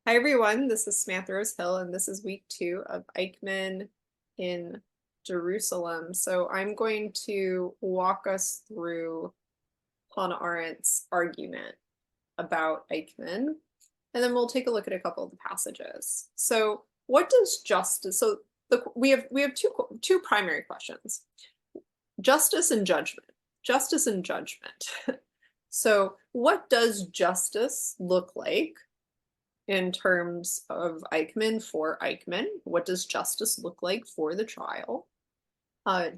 Hi everyone, this is Samantha Rose Hill, and this is week 2 of Eichmann in Jerusalem. So I'm going to walk us through Hannah Arendt's argument about Eichmann, and then we'll take a look at a couple of the passages. So what does justice, so we have two primary questions. Justice and judgment. Justice and judgment. So what does justice look like in terms of Eichmann for Eichmann? What does justice look like for the trial?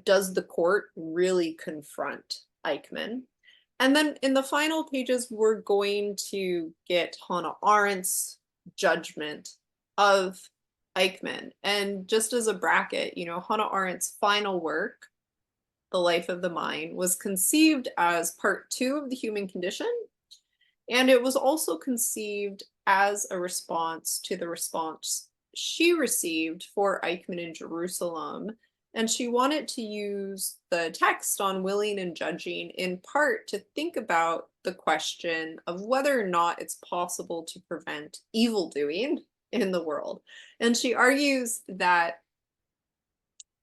Does the court really confront Eichmann? And then in the final pages, we're going to get Hannah Arendt's judgment of Eichmann. And just as a bracket, Hannah Arendt's final work, The Life of the Mind, was conceived as part 2 of The Human Condition. And it was also conceived as a response to the response she received for Eichmann in Jerusalem. And she wanted to use the text on willing and judging in part to think about the question of whether or not it's possible to prevent evil doing in the world. And she argues that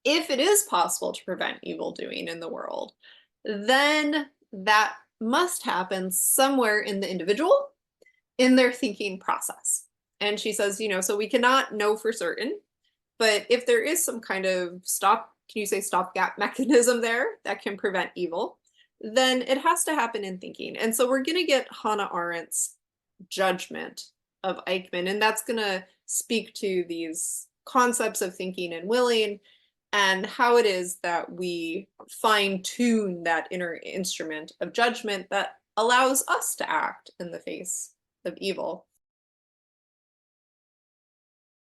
if it is possible to prevent evil doing in the world, then that must happen somewhere in the individual, in their thinking process. And she says, so we cannot know for certain, but if there is some kind of stopgap mechanism there that can prevent evil, then it has to happen in thinking. And so we're going to get Hannah Arendt's judgment of Eichmann, and that's going to speak to these concepts of thinking and willing, and how it is that we fine-tune that inner instrument of judgment that allows us to act in the face of evil.